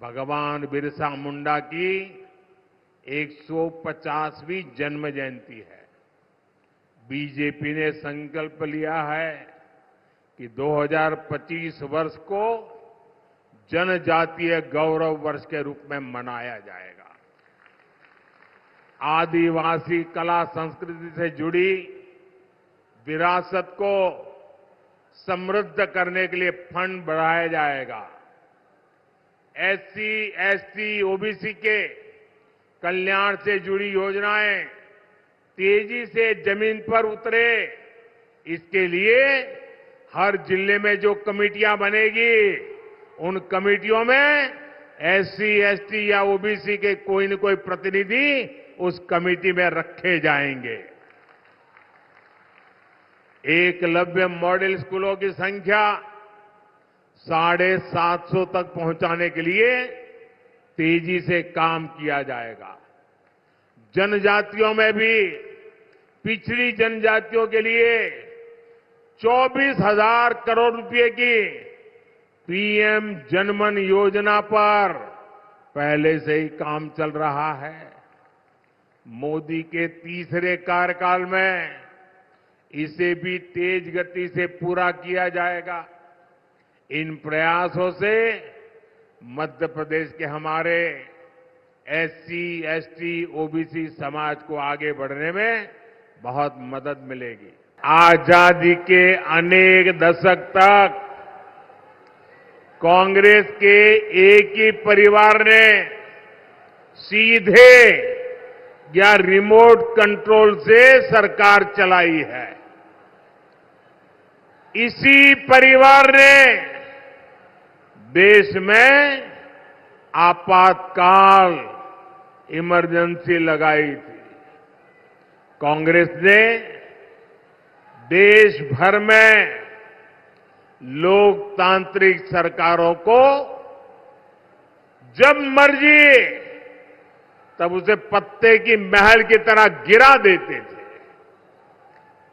भगवान बिरसा मुंडा की 150वीं जन्म जयंती है। बीजेपी ने संकल्प लिया है कि 2025 वर्ष को जनजातीय गौरव वर्ष के रूप में मनाया जाएगा। आदिवासी कला संस्कृति से जुड़ी विरासत को समृद्ध करने के लिए फंड बढ़ाया जाएगा। एससी, एसटी, ओबीसी के कल्याण से जुड़ी योजनाएं तेजी से जमीन पर उतरे, इसके लिए हर जिले में जो कमेटियां बनेगी, उन कमेटियों में एससी, एसटी या ओबीसी के कोई न कोई प्रतिनिधि उस कमेटी में रखे जाएंगे। एकलव्य मॉडल स्कूलों की संख्या 750 तक पहुंचाने के लिए तेजी से काम किया जाएगा। जनजातियों में भी पिछड़ी जनजातियों के लिए 24,000 करोड़ रुपए की पीएम जनमन योजना पर पहले से ही काम चल रहा है। मोदी के तीसरे कार्यकाल में इसे भी तेज गति से पूरा किया जाएगा। इन प्रयासों से मध्य प्रदेश के हमारे एससी, एसटी, ओबीसी समाज को आगे बढ़ने में बहुत मदद मिलेगी। आजादी के अनेक दशक तक कांग्रेस के एक ही परिवार ने सीधे या रिमोट कंट्रोल से सरकार चलाई है। इसी परिवार ने देश में आपातकाल इमरजेंसी लगाई थी। कांग्रेस ने देश भर में लोकतांत्रिक सरकारों को जब मर्जी तब उसे पत्ते की महल की तरह गिरा देते थे।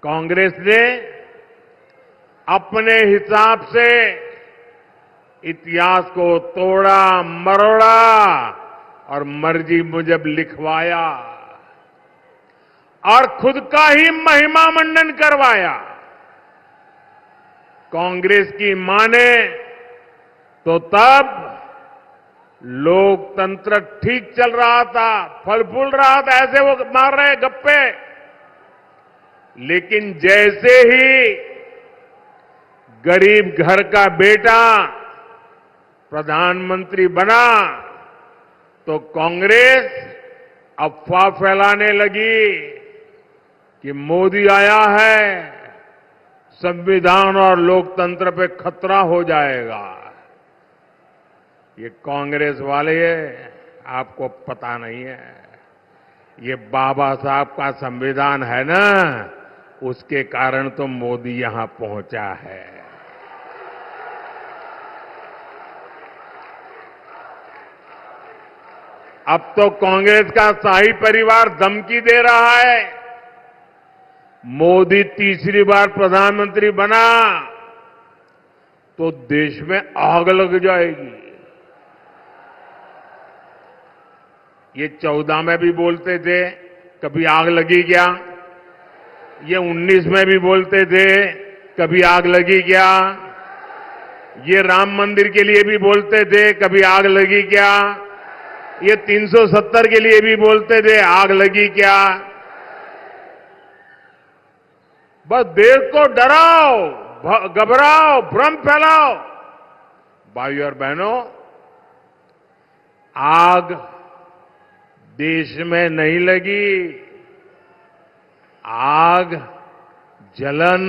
कांग्रेस ने अपने हिसाब से इतिहास को तोड़ा मरोड़ा और मर्जी मुजब लिखवाया और खुद का ही महिमा मंडन करवाया। कांग्रेस की माने तो तब लोकतंत्र ठीक चल रहा था, फल फूल रहा था, ऐसे वो मार रहे गप्पे। लेकिन जैसे ही गरीब घर का बेटा प्रधानमंत्री बना तो कांग्रेस अफवाह फैलाने लगी कि मोदी आया है, संविधान और लोकतंत्र पे खतरा हो जाएगा। ये कांग्रेस वाले आपको पता नहीं है, ये बाबा साहब का संविधान है ना, उसके कारण तो मोदी यहां पहुंचा है। अब तो कांग्रेस का शाही परिवार धमकी दे रहा है, मोदी तीसरी बार प्रधानमंत्री बना तो देश में आग लग जाएगी। ये 14 में भी बोलते थे, कभी आग लगी क्या? ये 19 में भी बोलते थे, कभी आग लगी क्या? ये राम मंदिर के लिए भी बोलते थे, कभी आग लगी क्या? ये 370 के लिए भी बोलते थे, आग लगी क्या? बस देश को डराओ, घबराओ, भ्रम फैलाओ। भाइयों और बहनों, आग देश में नहीं लगी, आग जलन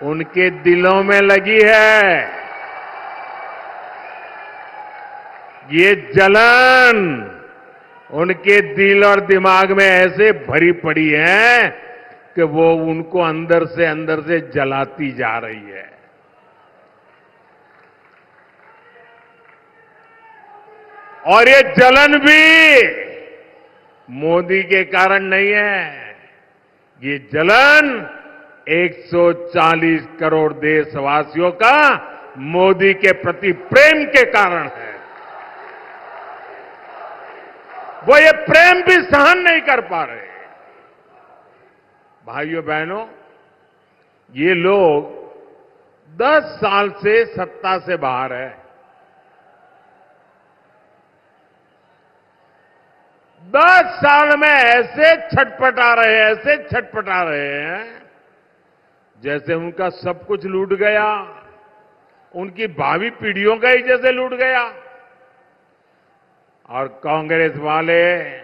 उनके दिलों में लगी है। ये जलन उनके दिल और दिमाग में ऐसे भरी पड़ी है कि वो उनको अंदर से जलाती जा रही है। और ये जलन भी मोदी के कारण नहीं है, ये जलन 140 करोड़ देशवासियों का मोदी के प्रति प्रेम के कारण है। वो ये प्रेम भी सहन नहीं कर पा रहे। भाइयों बहनों, ये लोग 10 साल से सत्ता से बाहर है। 10 साल में ऐसे छटपटा रहे हैं जैसे उनका सब कुछ लूट गया, उनकी भावी पीढ़ियों का ही जैसे लूट गया। और कांग्रेस वाले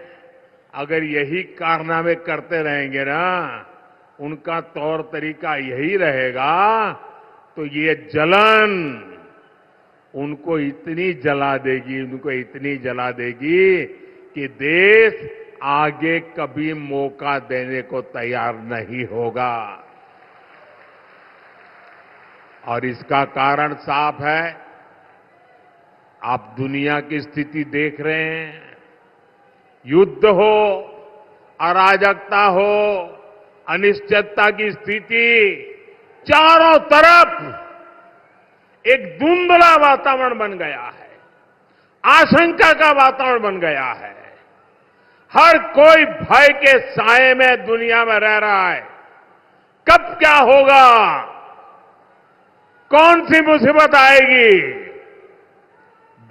अगर यही कारनामे करते रहेंगे ना, उनका तौर तरीका यही रहेगा, तो ये जलन उनको इतनी जला देगी कि देश आगे कभी मौका देने को तैयार नहीं होगा। और इसका कारण साफ है। आप दुनिया की स्थिति देख रहे हैं। युद्ध हो, अराजकता हो, अनिश्चितता की स्थिति, चारों तरफ एक धुंधला वातावरण बन गया है, आशंका का वातावरण बन गया है। हर कोई भय के साए में दुनिया में रह रहा है। कब क्या होगा, कौन सी मुसीबत आएगी,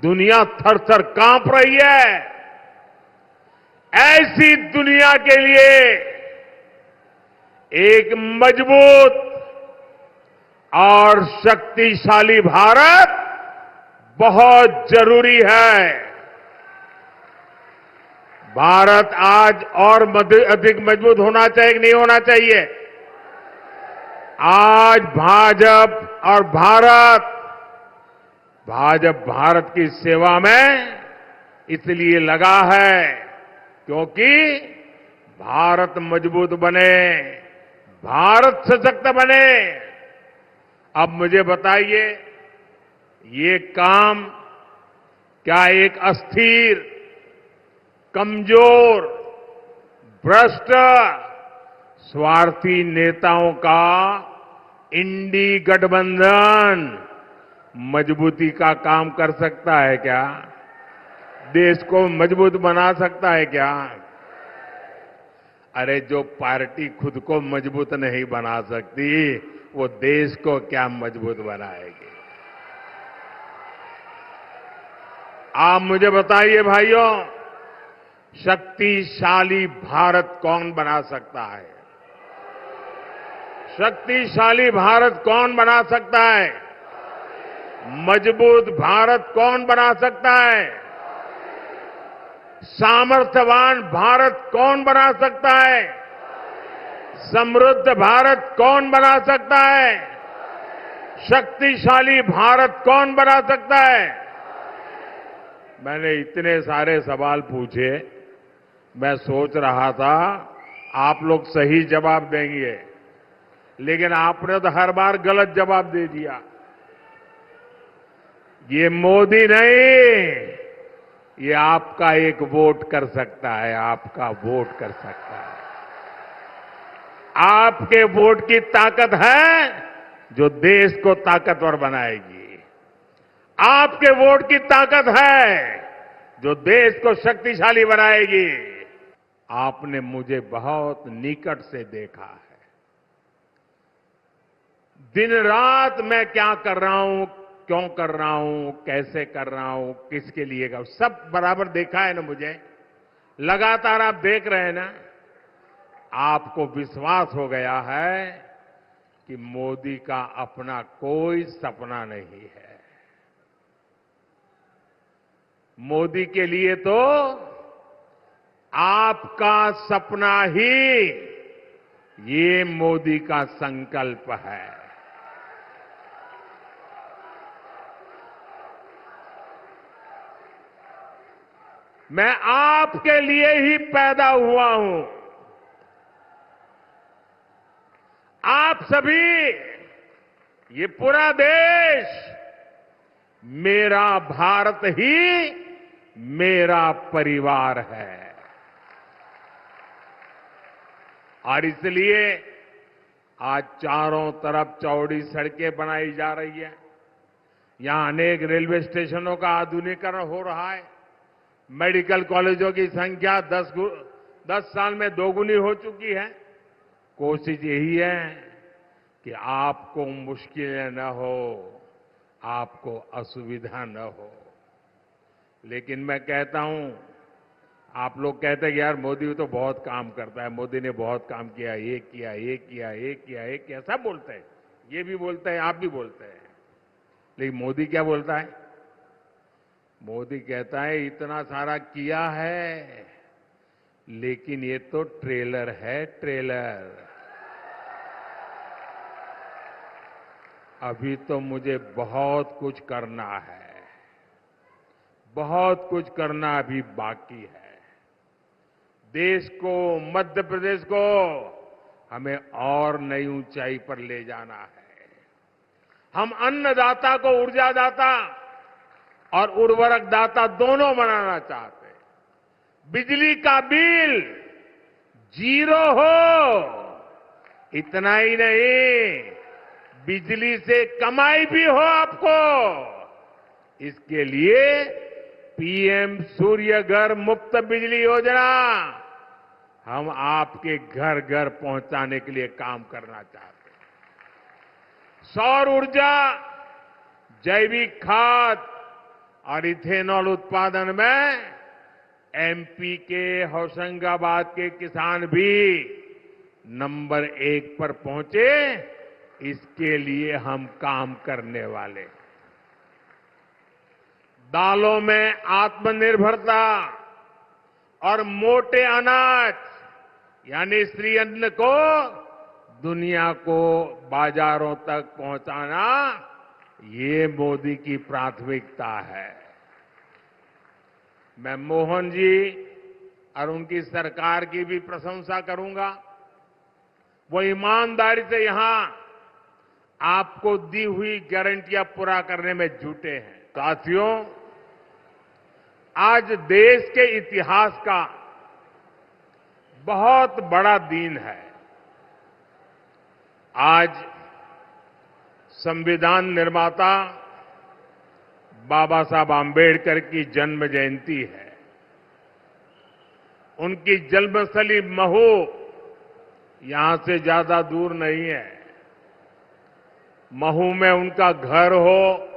दुनिया थर-थर कांप रही है। ऐसी दुनिया के लिए एक मजबूत और शक्तिशाली भारत बहुत जरूरी है। भारत आज और अधिक मजबूत होना चाहिए कि नहीं होना चाहिए? आज भाजपा भारत की सेवा में इसलिए लगा है क्योंकि भारत मजबूत बने, भारत सशक्त बने। अब मुझे बताइए, ये काम क्या एक अस्थिर, कमजोर, भ्रष्ट, स्वार्थी नेताओं का इंडी गठबंधन मजबूती का काम कर सकता है क्या? देश को मजबूत बना सकता है क्या? अरे जो पार्टी खुद को मजबूत नहीं बना सकती, वो देश को क्या मजबूत बनाएगी? आप मुझे बताइए भाइयों, शक्तिशाली भारत कौन बना सकता है? शक्तिशाली भारत कौन बना सकता है? मजबूत भारत कौन बना सकता है? सामर्थ्यवान भारत कौन बना सकता है? समृद्ध भारत कौन बना सकता है? शक्तिशाली भारत कौन बना सकता है? मैंने इतने सारे सवाल पूछे, मैं सोच रहा था आप लोग सही जवाब देंगे, लेकिन आपने तो हर बार गलत जवाब दे दिया। ये मोदी नहीं, ये आपका एक वोट कर सकता है, आपका वोट कर सकता है। आपके वोट की ताकत है जो देश को ताकतवर बनाएगी। आपके वोट की ताकत है जो देश को शक्तिशाली बनाएगी। आपने मुझे बहुत निकट से देखा है। दिन रात मैं क्या कर रहा हूं, क्यों कर रहा हूं, कैसे कर रहा हूं, किसके लिए कर, सब बराबर देखा है ना मुझे। लगातार आप देख रहे हैं ना। आपको विश्वास हो गया है कि मोदी का अपना कोई सपना नहीं है। मोदी के लिए तो आपका सपना ही ये मोदी का संकल्प है। मैं आपके लिए ही पैदा हुआ हूं। आप सभी, ये पूरा देश, मेरा भारत ही मेरा परिवार है। और इसलिए आज चारों तरफ चौड़ी सड़कें बनाई जा रही है। यहां अनेक रेलवे स्टेशनों का आधुनिकीकरण हो रहा है। मेडिकल कॉलेजों की संख्या 10 साल में दोगुनी हो चुकी है। कोशिश यही है कि आपको मुश्किलें न हो, आपको असुविधा न हो। लेकिन मैं कहता हूं, आप लोग कहते हैं कि यार मोदी तो बहुत काम करता है, मोदी ने बहुत काम किया, ये किया, ये किया, ये किया, ये किया, सब बोलते हैं। ये भी बोलते हैं, आप भी बोलते हैं। लेकिन मोदी क्या बोलता है? मोदी कहता है इतना सारा किया है, लेकिन ये तो ट्रेलर है, ट्रेलर। अभी तो मुझे बहुत कुछ करना है, बहुत कुछ करना अभी बाकी है। देश को, मध्य प्रदेश को हमें और नई ऊंचाई पर ले जाना है। हम अन्नदाता को ऊर्जादाता और उर्वरक दाता दोनों बनाना चाहते हैं। बिजली का बिल 0 हो, इतना ही नहीं, बिजली से कमाई भी हो आपको। इसके लिए पीएम सूर्य घर मुफ्त बिजली योजना हम आपके घर घर पहुंचाने के लिए काम करना चाहते हैं। सौर ऊर्जा, जैविक खाद और इथेनॉल उत्पादन में एमपी के होशंगाबाद के किसान भी नंबर 1 पर पहुंचे, इसके लिए हम काम करने वाले हैं। दालों में आत्मनिर्भरता और मोटे अनाज यानी श्री अन्न को दुनिया को बाजारों तक पहुंचाना, ये मोदी की प्राथमिकता है। मैं मोहन जी और उनकी सरकार की भी प्रशंसा करूंगा। वो ईमानदारी से यहां आपको दी हुई गारंटियां पूरा करने में जुटे हैं। साथियों, आज देश के इतिहास का बहुत बड़ा दिन है। आज संविधान निर्माता बाबा साहब आम्बेडकर की जन्म जयंती है। उनकी जन्मस्थली महू यहां से ज्यादा दूर नहीं है। महू में उनका घर हो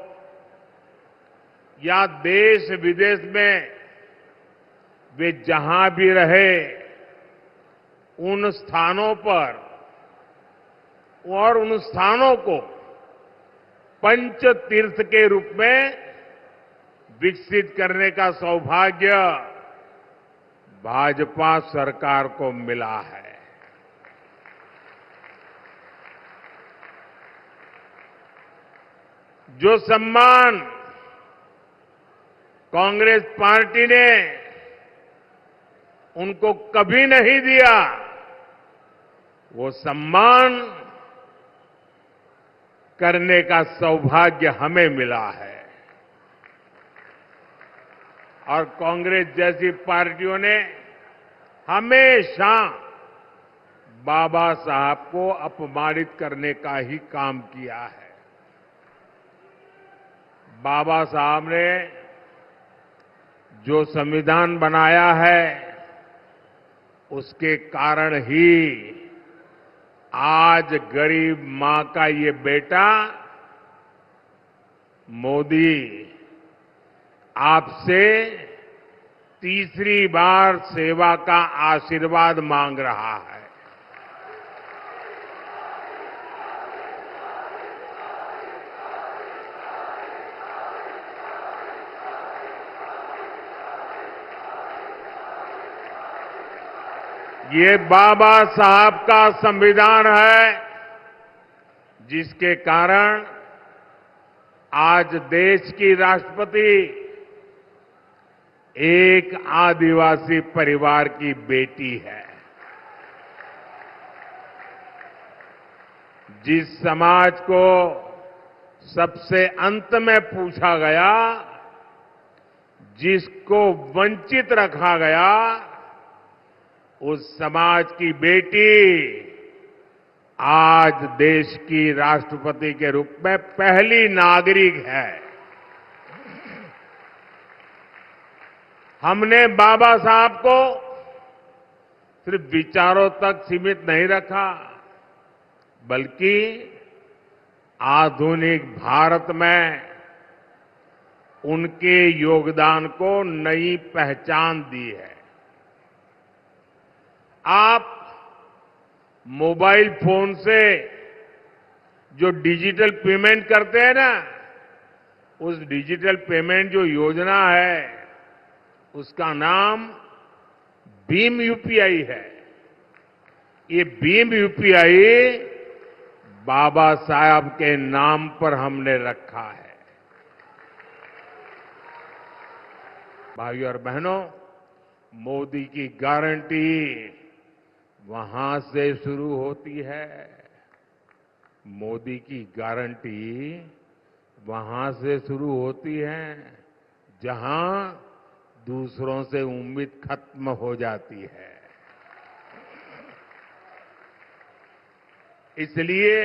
या देश विदेश में वे जहां भी रहे, उन स्थानों पर और उन स्थानों को पंच तीर्थ के रूप में विकसित करने का सौभाग्य भाजपा सरकार को मिला है। जो सम्मान कांग्रेस पार्टी ने उनको कभी नहीं दिया, वो सम्मान करने का सौभाग्य हमें मिला है। और कांग्रेस जैसी पार्टियों ने हमेशा बाबा साहब को अपमानित करने का ही काम किया है। बाबा साहब ने जो संविधान बनाया है, उसके कारण ही आज गरीब मां का ये बेटा मोदी आपसे तीसरी बार सेवा का आशीर्वाद मांग रहा है। ये बाबा साहब का संविधान है, जिसके कारण आज देश की राष्ट्रपति एक आदिवासी परिवार की बेटी है। जिस समाज को सबसे अंत में पूछा गया, जिसको वंचित रखा गया, उस समाज की बेटी आज देश की राष्ट्रपति के रूप में पहली नागरिक है। हमने बाबा साहब को सिर्फ विचारों तक सीमित नहीं रखा, बल्कि आधुनिक भारत में उनके योगदान को नई पहचान दी है। आप मोबाइल फोन से जो डिजिटल पेमेंट करते हैं ना, उस डिजिटल पेमेंट जो योजना है उसका नाम भीम यूपीआई है। ये भीम यूपीआई बाबा साहब के नाम पर हमने रखा है। भाइयों और बहनों, मोदी की गारंटी वहां से शुरू होती है। मोदी की गारंटी वहां से शुरू होती है जहां दूसरों से उम्मीद खत्म हो जाती है। इसलिए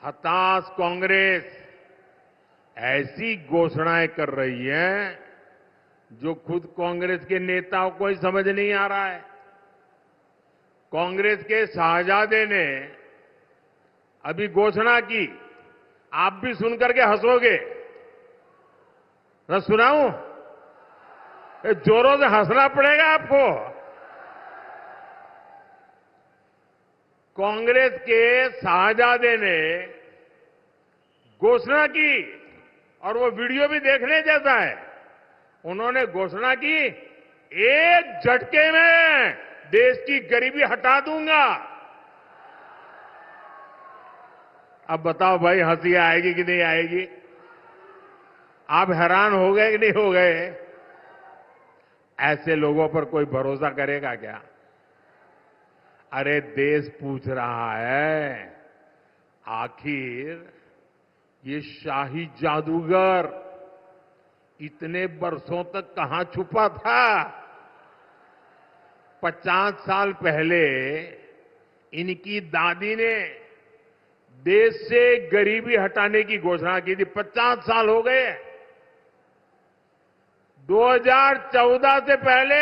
हताश कांग्रेस ऐसी घोषणाएं कर रही है जो खुद कांग्रेस के नेताओं को ही समझ नहीं आ रहा है। कांग्रेस के शाहजादे ने अभी घोषणा की, आप भी सुनकर के हंसोगे। मैं सुनाऊं? जोरों से हंसना पड़ेगा आपको। कांग्रेस के शाहजादे ने घोषणा की, और वो वीडियो भी देखने जैसा है। उन्होंने घोषणा की, एक झटके में देश की गरीबी हटा दूंगा। अब बताओ भाई, हंसी आएगी कि नहीं आएगी? आप हैरान हो गए कि नहीं हो गए? ऐसे लोगों पर कोई भरोसा करेगा क्या? अरे देश पूछ रहा है, आखिर ये शाही जादूगर इतने वर्षों तक कहां छुपा था? 50 साल पहले इनकी दादी ने देश से गरीबी हटाने की घोषणा की थी। 50 साल हो गए। 2014 से पहले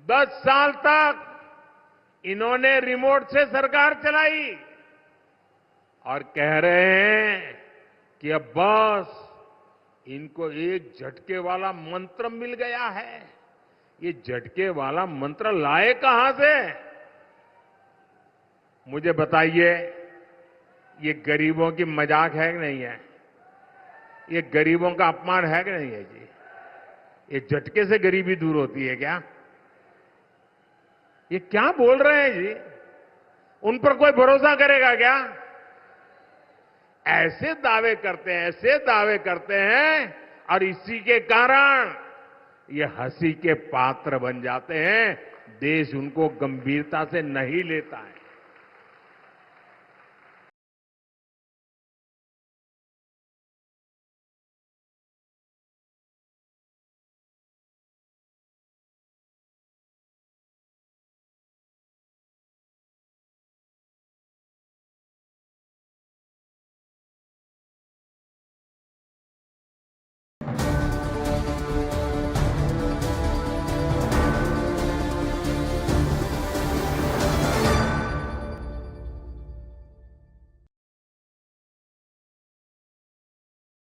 10 साल तक इन्होंने रिमोट से सरकार चलाई और कह रहे हैं कि अब बस इनको एक झटके वाला मंत्र मिल गया है। ये झटके वाला मंत्र लाए कहां से? मुझे बताइए, ये गरीबों की मजाक है कि नहीं है? ये गरीबों का अपमान है कि नहीं है जी? ये झटके से गरीबी दूर होती है क्या? ये क्या बोल रहे हैं जी? उन पर कोई भरोसा करेगा क्या? ऐसे दावे करते हैं, ऐसे दावे करते हैं, और इसी के कारण ये हंसी के पात्र बन जाते हैं। देश उनको गंभीरता से नहीं लेता है।